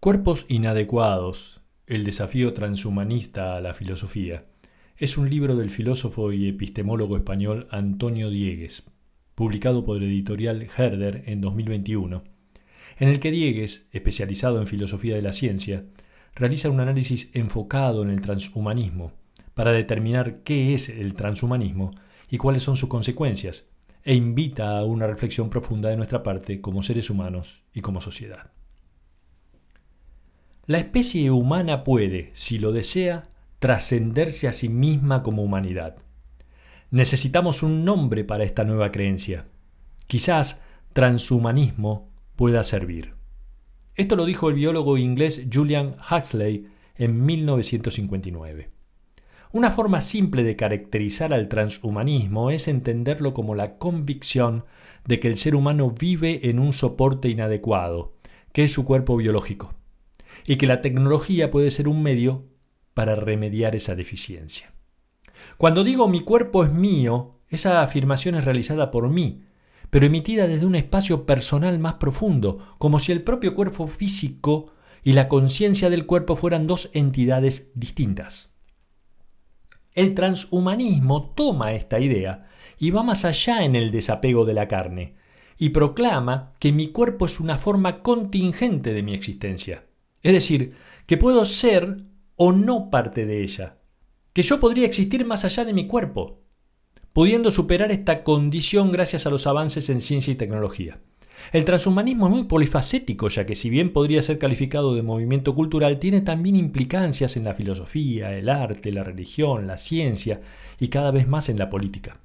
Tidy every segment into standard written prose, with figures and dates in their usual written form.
Cuerpos inadecuados, el desafío transhumanista a la filosofía, es un libro del filósofo y epistemólogo español Antonio Diegues, publicado por editorial Herder en 2021, en el que Diegues, especializado en filosofía de la ciencia, realiza un análisis enfocado en el transhumanismo para determinar qué es el transhumanismo y cuáles son sus consecuencias, e invita a una reflexión profunda de nuestra parte como seres humanos y como sociedad. La especie humana puede, si lo desea, trascenderse a sí misma como humanidad. Necesitamos un nombre para esta nueva creencia. Quizás transhumanismo pueda servir. Esto lo dijo el biólogo inglés Julian Huxley en 1959. Una forma simple de caracterizar al transhumanismo es entenderlo como la convicción de que el ser humano vive en un soporte inadecuado, que es su cuerpo biológico, y que la tecnología puede ser un medio para remediar esa deficiencia. Cuando digo mi cuerpo es mío, esa afirmación es realizada por mí, pero emitida desde un espacio personal más profundo, como si el propio cuerpo físico y la conciencia del cuerpo fueran dos entidades distintas. El transhumanismo toma esta idea y va más allá en el desapego de la carne, y proclama que mi cuerpo es una forma contingente de mi existencia. Es decir, que puedo ser o no parte de ella, que yo podría existir más allá de mi cuerpo, pudiendo superar esta condición gracias a los avances en ciencia y tecnología. El transhumanismo es muy polifacético, ya que si bien podría ser calificado de movimiento cultural, tiene también implicancias en la filosofía, el arte, la religión, la ciencia y cada vez más en la política.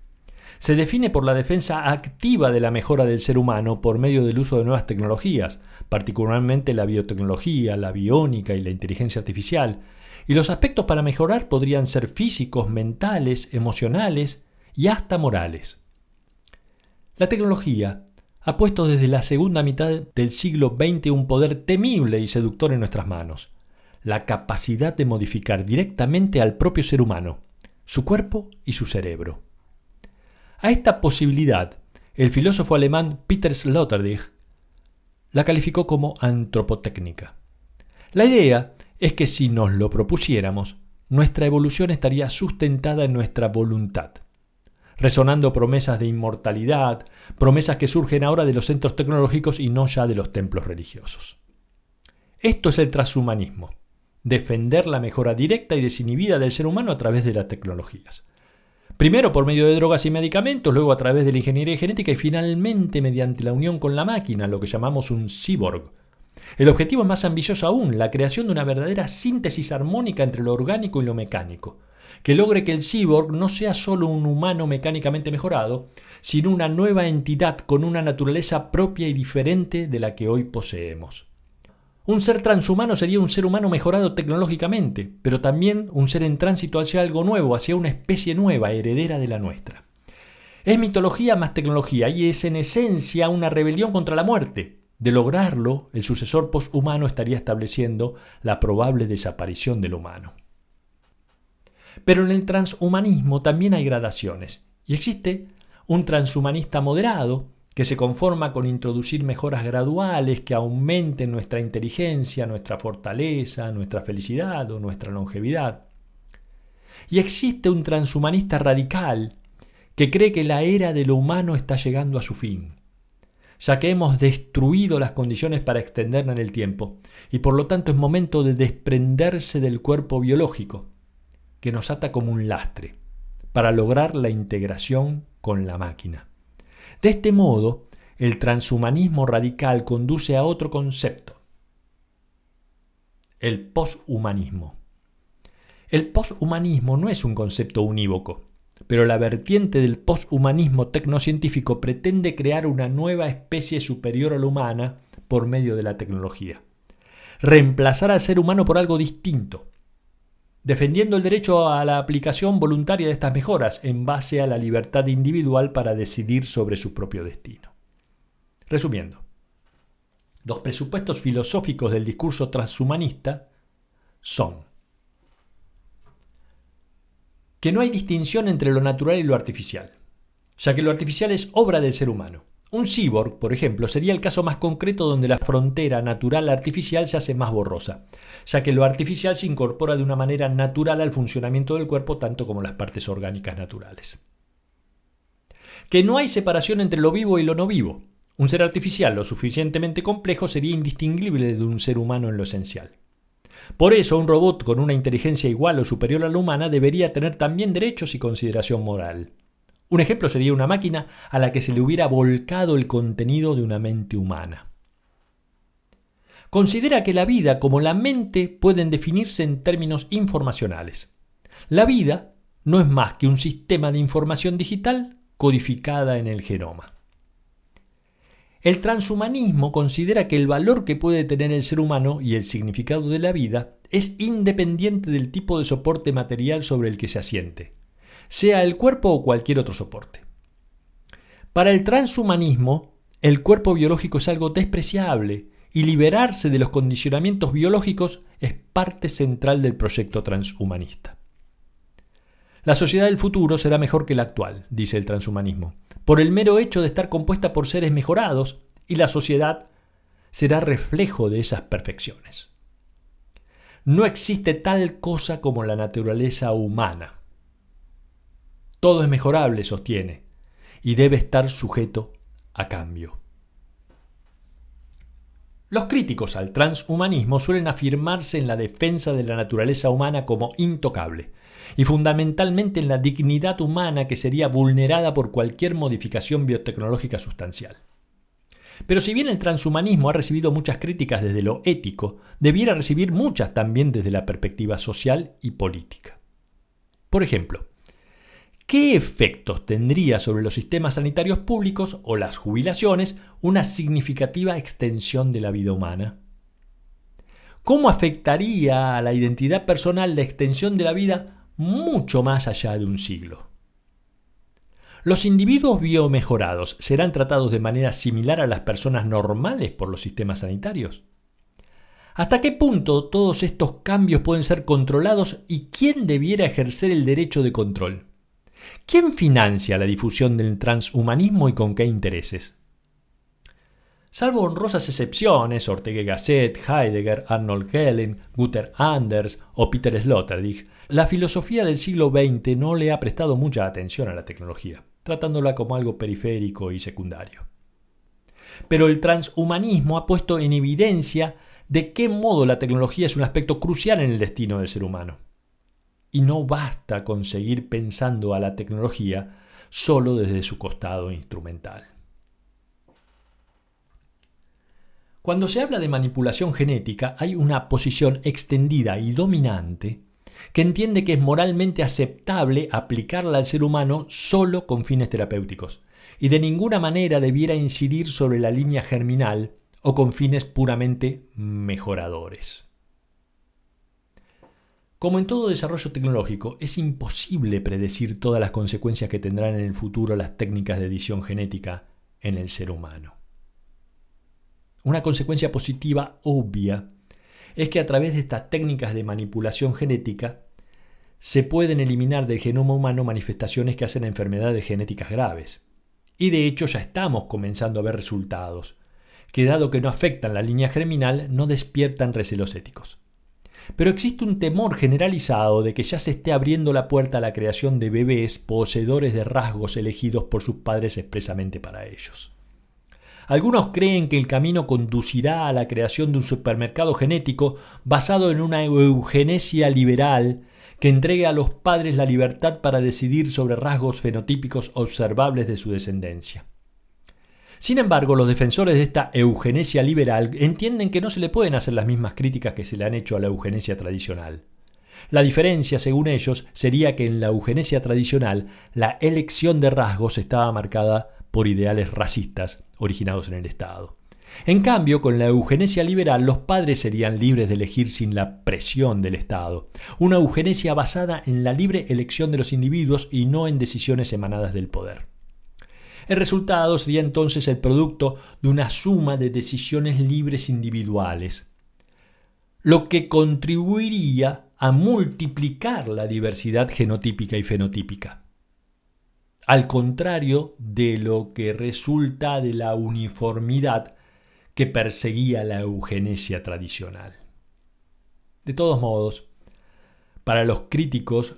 Se define por la defensa activa de la mejora del ser humano por medio del uso de nuevas tecnologías, particularmente la biotecnología, la biónica y la inteligencia artificial, y los aspectos para mejorar podrían ser físicos, mentales, emocionales y hasta morales. La tecnología ha puesto desde la segunda mitad del siglo XX un poder temible y seductor en nuestras manos: la capacidad de modificar directamente al propio ser humano, su cuerpo y su cerebro. A esta posibilidad, el filósofo alemán Peter Sloterdijk la calificó como antropotécnica. La idea es que si nos lo propusiéramos, nuestra evolución estaría sustentada en nuestra voluntad, resonando promesas de inmortalidad, promesas que surgen ahora de los centros tecnológicos y no ya de los templos religiosos. Esto es el transhumanismo: defender la mejora directa y desinhibida del ser humano a través de las tecnologías. Primero por medio de drogas y medicamentos, luego a través de la ingeniería genética y finalmente mediante la unión con la máquina, lo que llamamos un cyborg. El objetivo es más ambicioso aún: la creación de una verdadera síntesis armónica entre lo orgánico y lo mecánico, que logre que el cyborg no sea solo un humano mecánicamente mejorado, sino una nueva entidad con una naturaleza propia y diferente de la que hoy poseemos. Un ser transhumano sería un ser humano mejorado tecnológicamente, pero también un ser en tránsito hacia algo nuevo, hacia una especie nueva, heredera de la nuestra. Es mitología más tecnología y es en esencia una rebelión contra la muerte. De lograrlo, el sucesor poshumano estaría estableciendo la probable desaparición del humano. Pero en el transhumanismo también hay gradaciones, y existe un transhumanista moderado que se conforma con introducir mejoras graduales que aumenten nuestra inteligencia, nuestra fortaleza, nuestra felicidad o nuestra longevidad. Y existe un transhumanista radical que cree que la era de lo humano está llegando a su fin, ya que hemos destruido las condiciones para extenderla en el tiempo, y por lo tanto es momento de desprenderse del cuerpo biológico, que nos ata como un lastre, para lograr la integración con la máquina. De este modo, el transhumanismo radical conduce a otro concepto: el poshumanismo. El poshumanismo no es un concepto unívoco, pero la vertiente del poshumanismo tecnocientífico pretende crear una nueva especie superior a la humana por medio de la tecnología, reemplazar al ser humano por algo distinto, defendiendo el derecho a la aplicación voluntaria de estas mejoras en base a la libertad individual para decidir sobre su propio destino. Resumiendo, los presupuestos filosóficos del discurso transhumanista son que no hay distinción entre lo natural y lo artificial, ya que lo artificial es obra del ser humano. Un cyborg, por ejemplo, sería el caso más concreto donde la frontera natural-artificial se hace más borrosa, ya que lo artificial se incorpora de una manera natural al funcionamiento del cuerpo tanto como las partes orgánicas naturales. Que no hay separación entre lo vivo y lo no vivo. Un ser artificial lo suficientemente complejo sería indistinguible de un ser humano en lo esencial. Por eso, un robot con una inteligencia igual o superior a la humana debería tener también derechos y consideración moral. Un ejemplo sería una máquina a la que se le hubiera volcado el contenido de una mente humana. Considera que la vida como la mente pueden definirse en términos informacionales. La vida no es más que un sistema de información digital codificada en el genoma. El transhumanismo considera que el valor que puede tener el ser humano y el significado de la vida es independiente del tipo de soporte material sobre el que se asiente, sea el cuerpo o cualquier otro soporte. Para el transhumanismo, el cuerpo biológico es algo despreciable y liberarse de los condicionamientos biológicos es parte central del proyecto transhumanista. La sociedad del futuro será mejor que la actual, dice el transhumanismo, por el mero hecho de estar compuesta por seres mejorados, y la sociedad será reflejo de esas perfecciones. No existe tal cosa como la naturaleza humana. Todo es mejorable, sostiene, y debe estar sujeto a cambio. Los críticos al transhumanismo suelen afirmarse en la defensa de la naturaleza humana como intocable, y fundamentalmente en la dignidad humana que sería vulnerada por cualquier modificación biotecnológica sustancial. Pero si bien el transhumanismo ha recibido muchas críticas desde lo ético, debiera recibir muchas también desde la perspectiva social y política. Por ejemplo, ¿qué efectos tendría sobre los sistemas sanitarios públicos o las jubilaciones una significativa extensión de la vida humana? ¿Cómo afectaría a la identidad personal la extensión de la vida mucho más allá de un siglo? ¿Los individuos biomejorados serán tratados de manera similar a las personas normales por los sistemas sanitarios? ¿Hasta qué punto todos estos cambios pueden ser controlados y quién debiera ejercer el derecho de control? ¿Quién financia la difusión del transhumanismo y con qué intereses? Salvo honrosas excepciones, Ortega y Gasset, Heidegger, Arnold Gehlen, Gunther Anders o Peter Sloterdijk, la filosofía del siglo XX no le ha prestado mucha atención a la tecnología, tratándola como algo periférico y secundario. Pero el transhumanismo ha puesto en evidencia de qué modo la tecnología es un aspecto crucial en el destino del ser humano. Y no basta con seguir pensando a la tecnología solo desde su costado instrumental. Cuando se habla de manipulación genética, hay una posición extendida y dominante que entiende que es moralmente aceptable aplicarla al ser humano solo con fines terapéuticos y de ninguna manera debiera incidir sobre la línea germinal o con fines puramente mejoradores. Como en todo desarrollo tecnológico, es imposible predecir todas las consecuencias que tendrán en el futuro las técnicas de edición genética en el ser humano. Una consecuencia positiva obvia es que a través de estas técnicas de manipulación genética se pueden eliminar del genoma humano manifestaciones que hacen enfermedades genéticas graves. Y de hecho ya estamos comenzando a ver resultados, que dado que no afectan la línea germinal, no despiertan recelos éticos. Pero existe un temor generalizado de que ya se esté abriendo la puerta a la creación de bebés poseedores de rasgos elegidos por sus padres expresamente para ellos. Algunos creen que el camino conducirá a la creación de un supermercado genético basado en una eugenesia liberal que entregue a los padres la libertad para decidir sobre rasgos fenotípicos observables de su descendencia. Sin embargo, los defensores de esta eugenesia liberal entienden que no se le pueden hacer las mismas críticas que se le han hecho a la eugenesia tradicional. La diferencia, según ellos, sería que en la eugenesia tradicional la elección de rasgos estaba marcada por ideales racistas originados en el Estado. En cambio, con la eugenesia liberal, los padres serían libres de elegir sin la presión del Estado. Una eugenesia basada en la libre elección de los individuos y no en decisiones emanadas del poder. El resultado sería entonces el producto de una suma de decisiones libres individuales, lo que contribuiría a multiplicar la diversidad genotípica y fenotípica. al contrario de lo que resulta de la uniformidad que perseguía la eugenesia tradicional. De todos modos, para los críticos,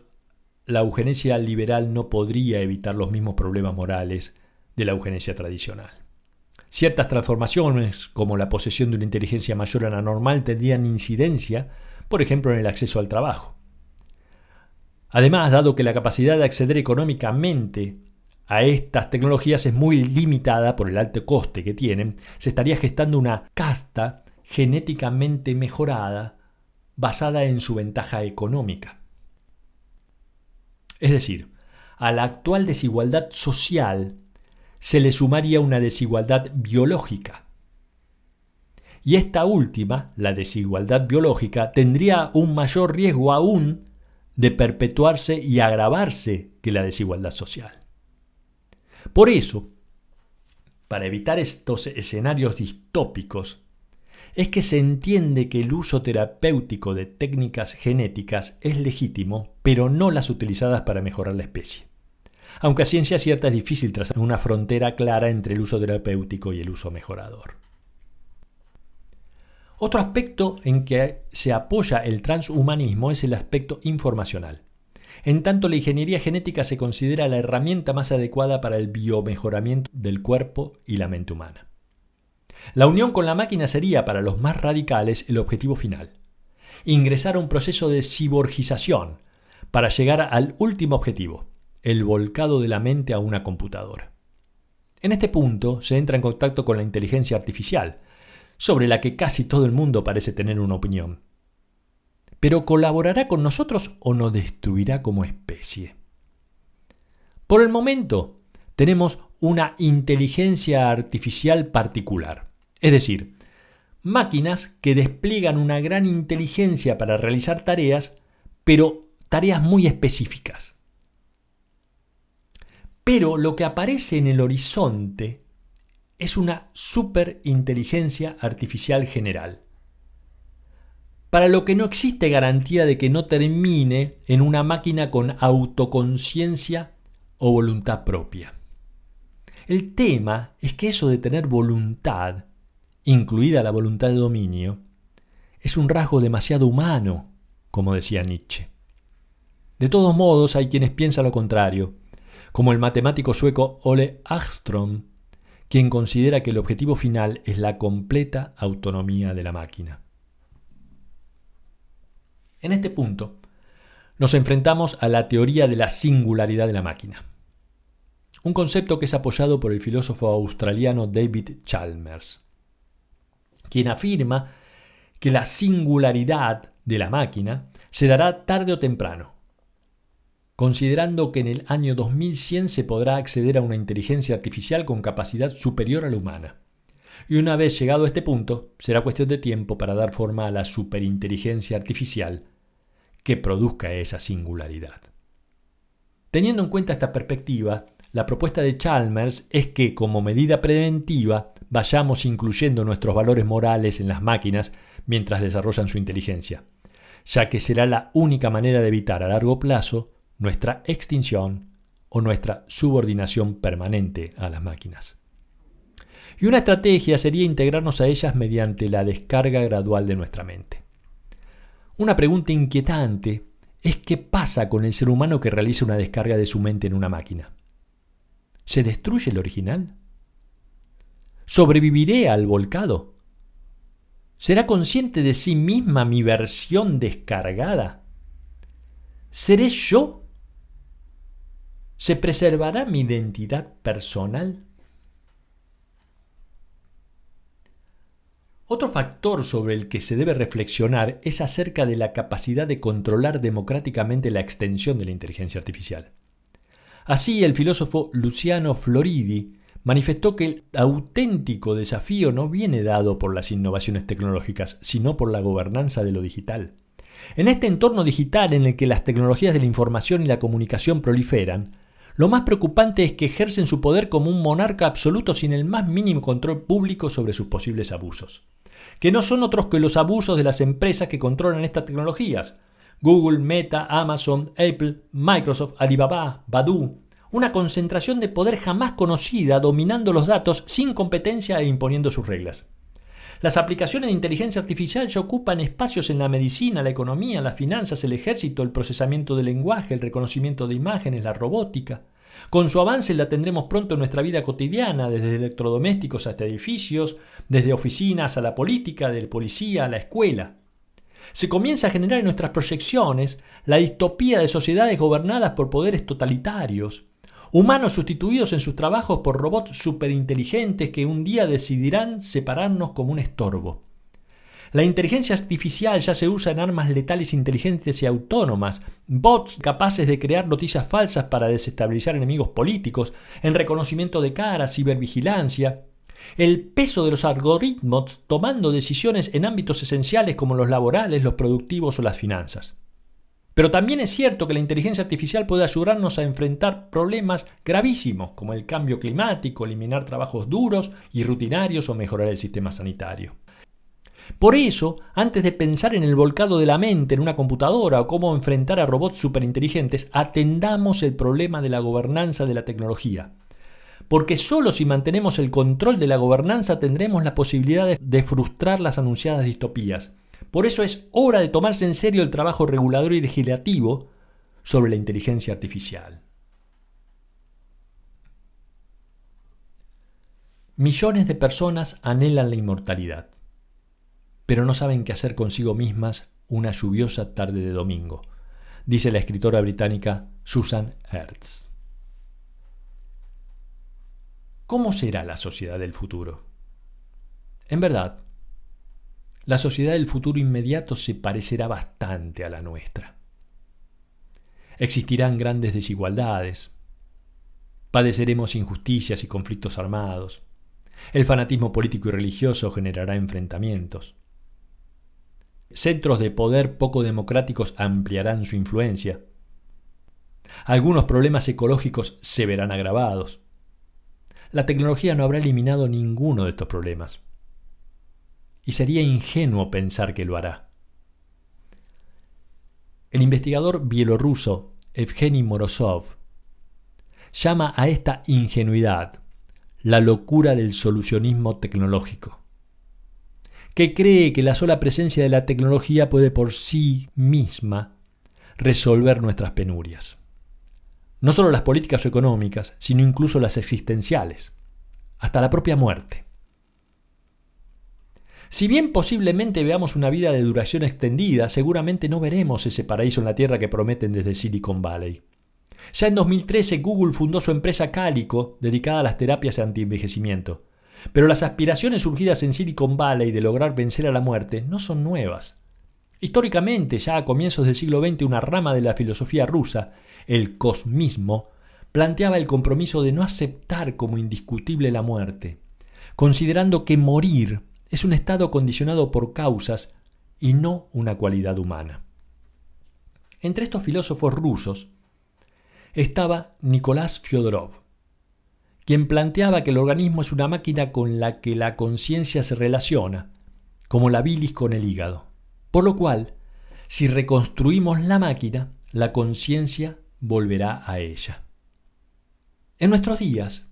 la eugenesia liberal no podría evitar los mismos problemas morales de la eugenesia tradicional. Ciertas transformaciones, como la posesión de una inteligencia mayor a la normal, tendrían incidencia, por ejemplo, en el acceso al trabajo. Además, dado que la capacidad de acceder económicamente a estas tecnologías es muy limitada por el alto coste que tienen, se estaría gestando una casta genéticamente mejorada basada en su ventaja económica. Es decir, a la actual desigualdad social se le sumaría una desigualdad biológica. Y esta última, la desigualdad biológica, tendría un mayor riesgo aún de perpetuarse y agravarse que la desigualdad social. Por eso, para evitar estos escenarios distópicos, es que se entiende que el uso terapéutico de técnicas genéticas es legítimo, pero no las utilizadas para mejorar la especie. Aunque a ciencia cierta es difícil trazar una frontera clara entre el uso terapéutico y el uso mejorador. Otro aspecto en que se apoya el transhumanismo es el aspecto informacional. En tanto, la ingeniería genética se considera la herramienta más adecuada para el biomejoramiento del cuerpo y la mente humana. La unión con la máquina sería, para los más radicales, el objetivo final. Ingresar a un proceso de ciborgización para llegar al último objetivo, el volcado de la mente a una computadora. En este punto se entra en contacto con la inteligencia artificial, sobre la que casi todo el mundo parece tener una opinión. ¿Pero colaborará con nosotros o nos destruirá como especie? Por el momento, tenemos una inteligencia artificial particular, es decir, máquinas que despliegan una gran inteligencia para realizar tareas, pero tareas muy específicas. Pero lo que aparece en el horizonte es una superinteligencia artificial general, para lo que no existe garantía de que no termine en una máquina con autoconciencia o voluntad propia. El tema es que eso de tener voluntad, incluida la voluntad de dominio, es un rasgo demasiado humano, como decía Nietzsche. De todos modos, hay quienes piensan lo contrario, como el matemático sueco Ole Hagström, quien considera que el objetivo final es la completa autonomía de la máquina. En este punto, nos enfrentamos a la teoría de la singularidad de la máquina, un concepto que es apoyado por el filósofo australiano David Chalmers, quien afirma que la singularidad de la máquina se dará tarde o temprano, considerando que en el año 2100 se podrá acceder a una inteligencia artificial con capacidad superior a la humana. Y una vez llegado a este punto, será cuestión de tiempo para dar forma a la superinteligencia artificial que produzca esa singularidad. Teniendo en cuenta esta perspectiva, la propuesta de Chalmers es que, como medida preventiva, vayamos incluyendo nuestros valores morales en las máquinas mientras desarrollan su inteligencia, ya que será la única manera de evitar a largo plazo nuestra extinción o nuestra subordinación permanente a las máquinas. Y una estrategia sería integrarnos a ellas mediante la descarga gradual de nuestra mente. Una pregunta inquietante es qué pasa con el ser humano que realiza una descarga de su mente en una máquina. ¿Se destruye el original? ¿Sobreviviré al volcado? ¿Será consciente de sí misma mi versión descargada? ¿Seré yo? ¿Se preservará mi identidad personal? Otro factor sobre el que se debe reflexionar es acerca de la capacidad de controlar democráticamente la extensión de la inteligencia artificial. Así, el filósofo Luciano Floridi manifestó que el auténtico desafío no viene dado por las innovaciones tecnológicas, sino por la gobernanza de lo digital. En este entorno digital en el que las tecnologías de la información y la comunicación proliferan, lo más preocupante es que ejercen su poder como un monarca absoluto sin el más mínimo control público sobre sus posibles abusos, que no son otros que los abusos de las empresas que controlan estas tecnologías: Google, Meta, Amazon, Apple, Microsoft, Alibaba, Baidu Una concentración de poder jamás conocida, dominando los datos sin competencia e imponiendo sus reglas. Las aplicaciones de inteligencia artificial ya ocupan espacios en la medicina, la economía, las finanzas, el ejército, el procesamiento del lenguaje, el reconocimiento de imágenes, la robótica. Con su avance la tendremos pronto en nuestra vida cotidiana, desde electrodomésticos hasta edificios, desde oficinas a la política, del policía a la escuela. Se comienza a generar en nuestras proyecciones la distopía de sociedades gobernadas por poderes totalitarios, humanos sustituidos en sus trabajos por robots superinteligentes que un día decidirán separarnos como un estorbo. La inteligencia artificial ya se usa en armas letales inteligentes y autónomas, bots capaces de crear noticias falsas para desestabilizar enemigos políticos, en reconocimiento de caras, cibervigilancia. El peso de los algoritmos tomando decisiones en ámbitos esenciales como los laborales, los productivos o las finanzas. Pero también es cierto que la inteligencia artificial puede ayudarnos a enfrentar problemas gravísimos como el cambio climático, eliminar trabajos duros y rutinarios o mejorar el sistema sanitario. Por eso, antes de pensar en el volcado de la mente en una computadora o cómo enfrentar a robots superinteligentes, atendamos el problema de la gobernanza de la tecnología. Porque solo si mantenemos el control de la gobernanza tendremos la posibilidad de frustrar las anunciadas distopías. Por eso es hora de tomarse en serio el trabajo regulador y legislativo sobre la inteligencia artificial. Millones de personas anhelan la inmortalidad, pero no saben qué hacer consigo mismas una lluviosa tarde de domingo, dice la escritora británica Susan Hertz. ¿Cómo será la sociedad del futuro? En verdad, la sociedad del futuro inmediato se parecerá bastante a la nuestra. Existirán grandes desigualdades, padeceremos injusticias y conflictos armados, el fanatismo político y religioso generará enfrentamientos, centros de poder poco democráticos ampliarán su influencia, algunos problemas ecológicos se verán agravados. La tecnología no habrá eliminado ninguno de estos problemas. Y sería ingenuo pensar que lo hará. El investigador bielorruso Evgeny Morozov llama a esta ingenuidad la locura del solucionismo tecnológico, que cree que la sola presencia de la tecnología puede por sí misma resolver nuestras penurias. No solo las políticas o económicas, sino incluso las existenciales, hasta la propia muerte. Si bien posiblemente veamos una vida de duración extendida, seguramente no veremos ese paraíso en la Tierra que prometen desde Silicon Valley. Ya en 2013 Google fundó su empresa Calico, dedicada a las terapias antienvejecimiento. Pero las aspiraciones surgidas en Silicon Valley de lograr vencer a la muerte no son nuevas. Históricamente, ya a comienzos del siglo XX, una rama de la filosofía rusa, el cosmismo, planteaba el compromiso de no aceptar como indiscutible la muerte, considerando que morir es un estado condicionado por causas y no una cualidad humana. Entre estos filósofos rusos estaba Nicolás Fyodorov, quien planteaba que el organismo es una máquina con la que la conciencia se relaciona, como la bilis con el hígado. Por lo cual, si reconstruimos la máquina, la conciencia volverá a ella. En nuestros días,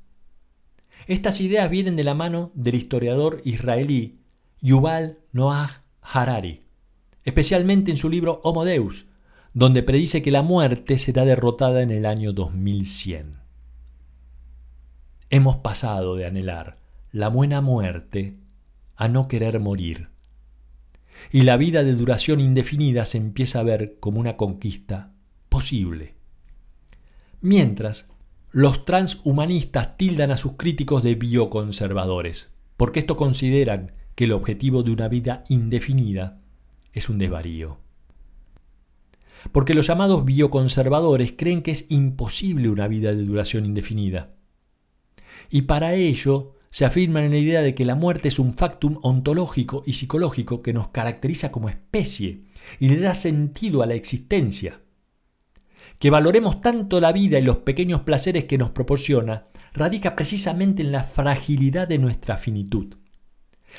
estas ideas vienen de la mano del historiador israelí Yuval Noah Harari, especialmente en su libro Homo Deus, donde predice que la muerte será derrotada en el año 2100. Hemos pasado de anhelar la buena muerte a no querer morir, y la vida de duración indefinida se empieza a ver como una conquista posible. Mientras, los transhumanistas tildan a sus críticos de bioconservadores, porque estos consideran que el objetivo de una vida indefinida es un desvarío. Porque los llamados bioconservadores creen que es imposible una vida de duración indefinida. Y para ello se afirman en la idea de que la muerte es un factum ontológico y psicológico que nos caracteriza como especie y le da sentido a la existencia. Que valoremos tanto la vida y los pequeños placeres que nos proporciona radica precisamente en la fragilidad de nuestra finitud.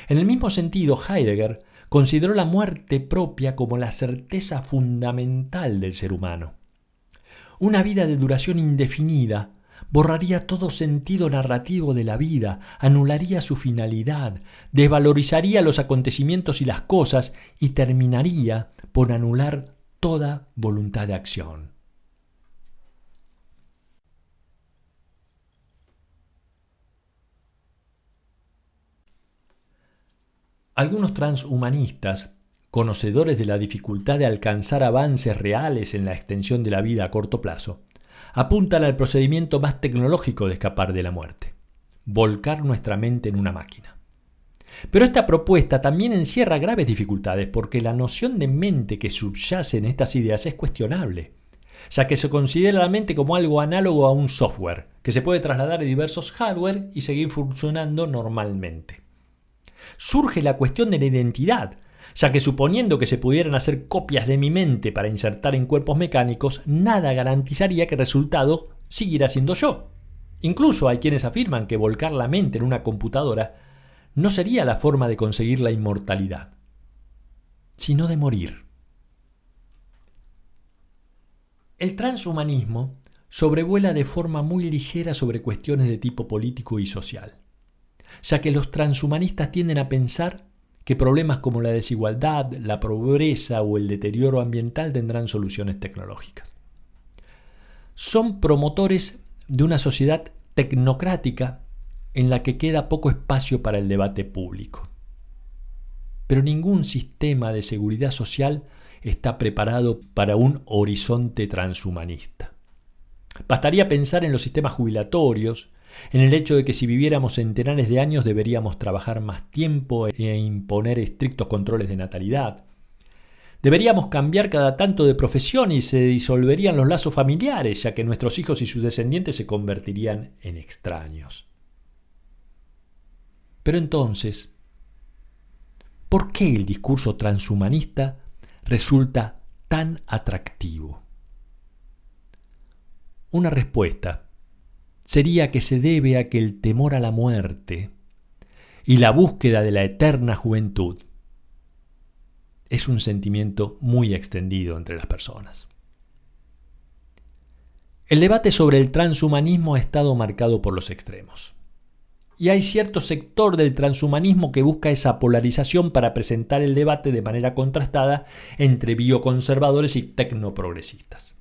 En el mismo sentido, Heidegger consideró la muerte propia como la certeza fundamental del ser humano. Una vida de duración indefinida borraría todo sentido narrativo de la vida, anularía su finalidad, desvalorizaría los acontecimientos y las cosas y terminaría por anular toda voluntad de acción. Algunos transhumanistas, conocedores de la dificultad de alcanzar avances reales en la extensión de la vida a corto plazo, apuntan al procedimiento más tecnológico de escapar de la muerte: volcar nuestra mente en una máquina. Pero esta propuesta también encierra graves dificultades porque la noción de mente que subyace en estas ideas es cuestionable, ya que se considera la mente como algo análogo a un software que se puede trasladar a diversos hardware y seguir funcionando normalmente. Surge la cuestión de la identidad, ya que suponiendo que se pudieran hacer copias de mi mente para insertar en cuerpos mecánicos, nada garantizaría que el resultado siguiera siendo yo. Incluso hay quienes afirman que volcar la mente en una computadora no sería la forma de conseguir la inmortalidad, sino de morir. El transhumanismo sobrevuela de forma muy ligera sobre cuestiones de tipo político y social, ya que los transhumanistas tienden a pensar que problemas como la desigualdad, la pobreza o el deterioro ambiental tendrán soluciones tecnológicas. Son promotores de una sociedad tecnocrática en la que queda poco espacio para el debate público. Pero ningún sistema de seguridad social está preparado para un horizonte transhumanista. Bastaría pensar en los sistemas jubilatorios, en el hecho de que si viviéramos centenares de años deberíamos trabajar más tiempo e imponer estrictos controles de natalidad. Deberíamos cambiar cada tanto de profesión y se disolverían los lazos familiares, ya que nuestros hijos y sus descendientes se convertirían en extraños. Pero entonces, ¿por qué el discurso transhumanista resulta tan atractivo? Una respuesta sería que se debe a que el temor a la muerte y la búsqueda de la eterna juventud es un sentimiento muy extendido entre las personas. El debate sobre el transhumanismo ha estado marcado por los extremos. Y hay cierto sector del transhumanismo que busca esa polarización para presentar el debate de manera contrastada entre bioconservadores y tecnoprogresistas.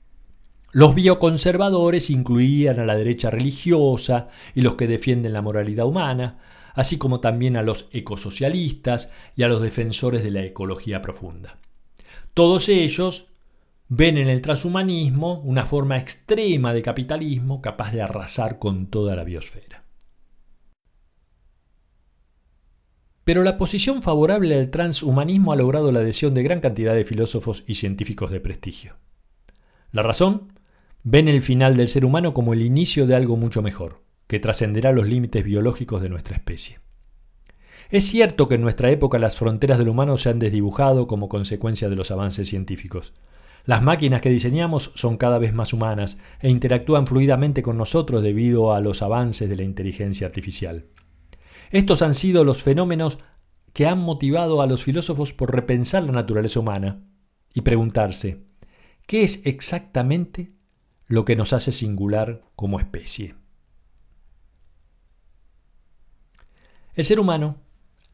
Los bioconservadores incluían a la derecha religiosa y los que defienden la moralidad humana, así como también a los ecosocialistas y a los defensores de la ecología profunda. Todos ellos ven en el transhumanismo una forma extrema de capitalismo capaz de arrasar con toda la biosfera. Pero la posición favorable al transhumanismo ha logrado la adhesión de gran cantidad de filósofos y científicos de prestigio. La razón: ven el final del ser humano como el inicio de algo mucho mejor, que trascenderá los límites biológicos de nuestra especie. Es cierto que en nuestra época las fronteras del humano se han desdibujado como consecuencia de los avances científicos. Las máquinas que diseñamos son cada vez más humanas e interactúan fluidamente con nosotros debido a los avances de la inteligencia artificial. Estos han sido los fenómenos que han motivado a los filósofos por repensar la naturaleza humana y preguntarse: ¿qué es exactamente lo que nos hace singular como especie? El ser humano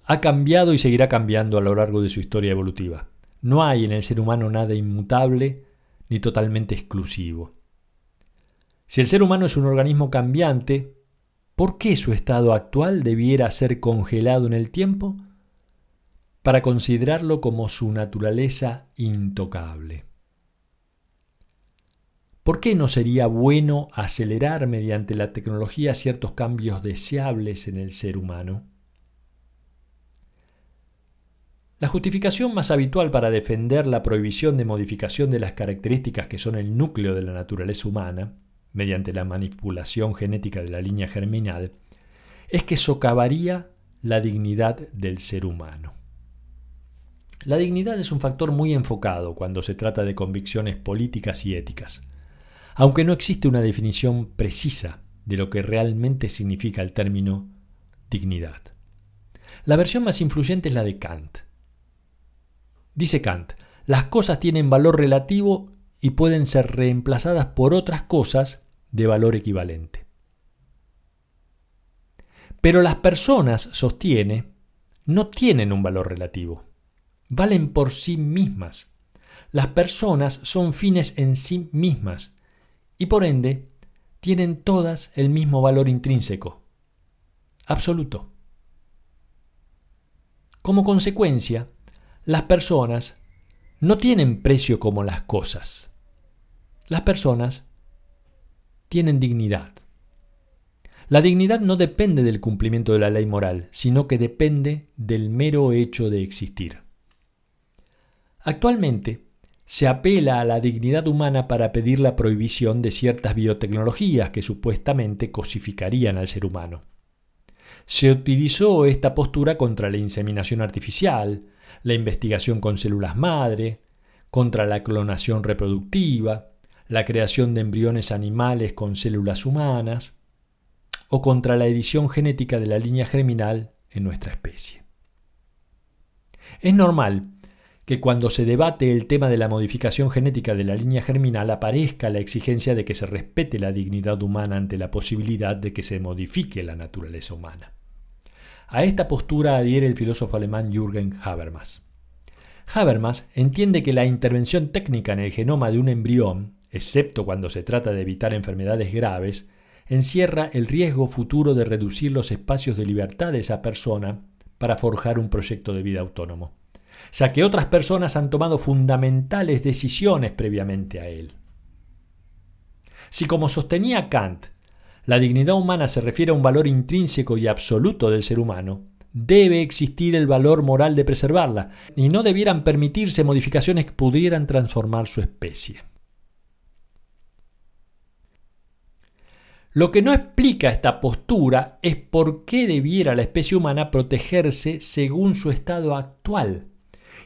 ha cambiado y seguirá cambiando a lo largo de su historia evolutiva. No hay en el ser humano nada inmutable ni totalmente exclusivo. Si el ser humano es un organismo cambiante, ¿por qué su estado actual debiera ser congelado en el tiempo para considerarlo como su naturaleza intocable? ¿Por qué no sería bueno acelerar mediante la tecnología ciertos cambios deseables en el ser humano? La justificación más habitual para defender la prohibición de modificación de las características que son el núcleo de la naturaleza humana, mediante la manipulación genética de la línea germinal, es que socavaría la dignidad del ser humano. La dignidad es un factor muy enfocado cuando se trata de convicciones políticas y éticas, aunque no existe una definición precisa de lo que realmente significa el término dignidad. La versión más influyente es la de Kant. Dice Kant: las cosas tienen valor relativo y pueden ser reemplazadas por otras cosas de valor equivalente. Pero las personas, sostiene, no tienen un valor relativo. Valen por sí mismas. Las personas son fines en sí mismas y por ende tienen todas el mismo valor intrínseco, absoluto. Como consecuencia, las personas no tienen precio como las cosas. Las personas tienen dignidad. La dignidad no depende del cumplimiento de la ley moral, sino que depende del mero hecho de existir. Actualmente, se apela a la dignidad humana para pedir la prohibición de ciertas biotecnologías que supuestamente cosificarían al ser humano. Se utilizó esta postura contra la inseminación artificial, la investigación con células madre, contra la clonación reproductiva, la creación de embriones animales con células humanas, o contra la edición genética de la línea germinal en nuestra especie. Es normal que cuando se debate el tema de la modificación genética de la línea germinal aparezca la exigencia de que se respete la dignidad humana ante la posibilidad de que se modifique la naturaleza humana. A esta postura adhiere el filósofo alemán Jürgen Habermas. Habermas entiende que la intervención técnica en el genoma de un embrión, excepto cuando se trata de evitar enfermedades graves, encierra el riesgo futuro de reducir los espacios de libertad de esa persona para forjar un proyecto de vida autónomo, ya que otras personas han tomado fundamentales decisiones previamente a él. Si, como sostenía Kant, la dignidad humana se refiere a un valor intrínseco y absoluto del ser humano, debe existir el valor moral de preservarla, y no debieran permitirse modificaciones que pudieran transformar su especie. Lo que no explica esta postura es por qué debiera la especie humana protegerse según su estado actual,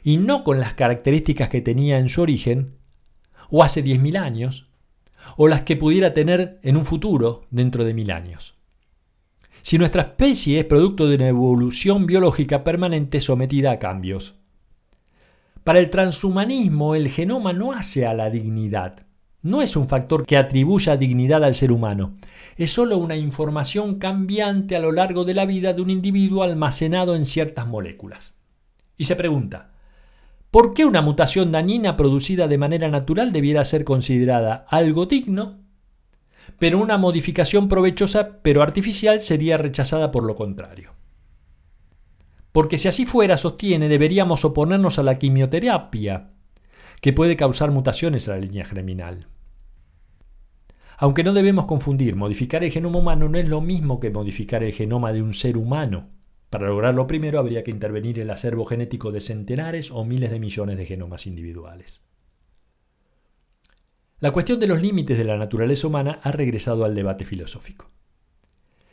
y no con las características que tenía en su origen, o hace 10.000 años, o las que pudiera tener en un futuro dentro de 1000 años. Si nuestra especie es producto de una evolución biológica permanente sometida a cambios. Para el transhumanismo, el genoma no hace a la dignidad. No es un factor que atribuya dignidad al ser humano. Es solo una información cambiante a lo largo de la vida de un individuo almacenado en ciertas moléculas. Y se pregunta, ¿por qué una mutación dañina producida de manera natural debiera ser considerada algo digno, pero una modificación provechosa pero artificial sería rechazada por lo contrario? Porque si así fuera, sostiene, deberíamos oponernos a la quimioterapia, que puede causar mutaciones a la línea germinal. Aunque no debemos confundir, modificar el genoma humano no es lo mismo que modificar el genoma de un ser humano. Para lograrlo primero habría que intervenir el acervo genético de centenares o miles de millones de genomas individuales. La cuestión de los límites de la naturaleza humana ha regresado al debate filosófico,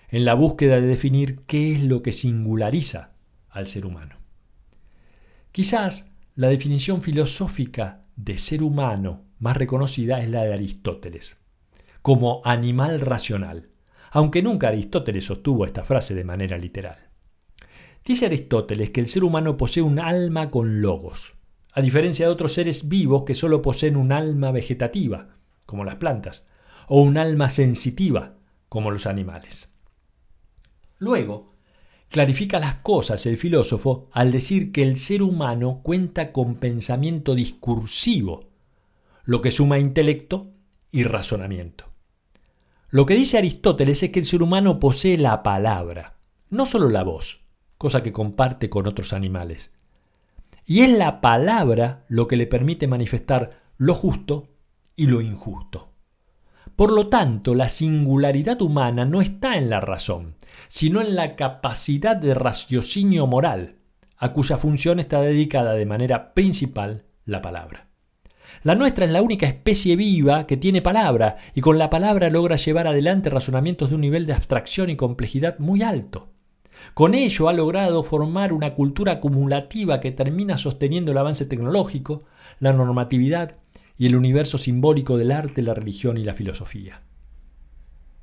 en la búsqueda de definir qué es lo que singulariza al ser humano. Quizás la definición filosófica de ser humano más reconocida es la de Aristóteles, como animal racional, aunque nunca Aristóteles sostuvo esta frase de manera literal. Dice Aristóteles que el ser humano posee un alma con logos, a diferencia de otros seres vivos que solo poseen un alma vegetativa, como las plantas, o un alma sensitiva, como los animales. Luego, clarifica las cosas el filósofo al decir que el ser humano cuenta con pensamiento discursivo, lo que suma intelecto y razonamiento. Lo que dice Aristóteles es que el ser humano posee la palabra, no solo la voz, cosa que comparte con otros animales. Y es la palabra lo que le permite manifestar lo justo y lo injusto. Por lo tanto, la singularidad humana no está en la razón, sino en la capacidad de raciocinio moral, a cuya función está dedicada de manera principal la palabra. La nuestra es la única especie viva que tiene palabra, y con la palabra logra llevar adelante razonamientos de un nivel de abstracción y complejidad muy alto. Con ello ha logrado formar una cultura acumulativa que termina sosteniendo el avance tecnológico, la normatividad y el universo simbólico del arte, la religión y la filosofía.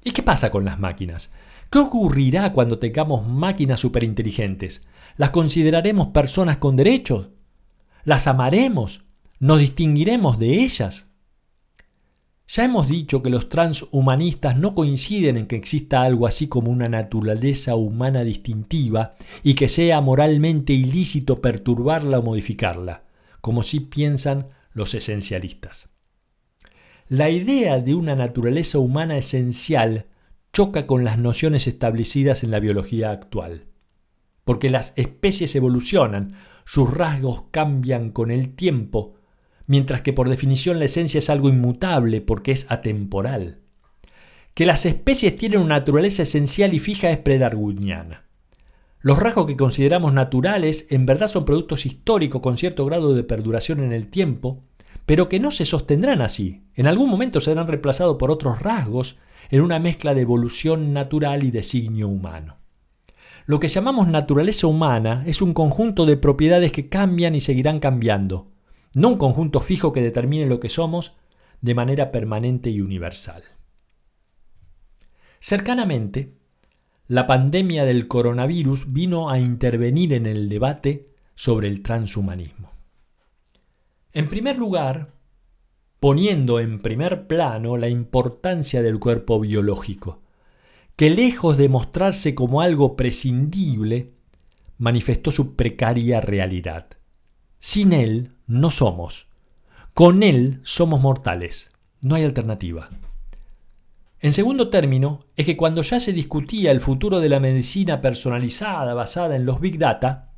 ¿Y qué pasa con las máquinas? ¿Qué ocurrirá cuando tengamos máquinas superinteligentes? ¿Las consideraremos personas con derechos? ¿Las amaremos? ¿Nos distinguiremos de ellas? Ya hemos dicho que los transhumanistas no coinciden en que exista algo así como una naturaleza humana distintiva y que sea moralmente ilícito perturbarla o modificarla, como sí piensan los esencialistas. La idea de una naturaleza humana esencial choca con las nociones establecidas en la biología actual, porque las especies evolucionan, sus rasgos cambian con el tiempo, mientras que por definición la esencia es algo inmutable porque es atemporal. Que las especies tienen una naturaleza esencial y fija es predarwiniana. Los rasgos que consideramos naturales en verdad son productos históricos con cierto grado de perduración en el tiempo, pero que no se sostendrán así. En algún momento serán reemplazados por otros rasgos en una mezcla de evolución natural y designio humano. Lo que llamamos naturaleza humana es un conjunto de propiedades que cambian y seguirán cambiando, no un conjunto fijo que determine lo que somos de manera permanente y universal. Cercanamente, la pandemia del coronavirus vino a intervenir en el debate sobre el transhumanismo. En primer lugar, poniendo en primer plano la importancia del cuerpo biológico, que lejos de mostrarse como algo prescindible, manifestó su precaria realidad. Sin él no somos. Con él somos mortales. No hay alternativa. En segundo término, es que cuando ya se discutía el futuro de la medicina personalizada basada en los Big Data,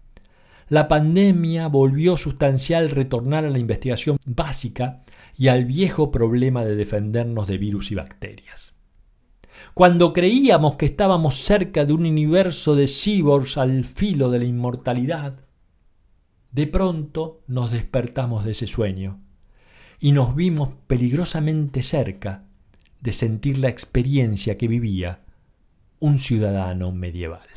la pandemia volvió sustancial retornar a la investigación básica y al viejo problema de defendernos de virus y bacterias. Cuando creíamos que estábamos cerca de un universo de cyborgs al filo de la inmortalidad, de pronto nos despertamos de ese sueño y nos vimos peligrosamente cerca de sentir la experiencia que vivía un ciudadano medieval.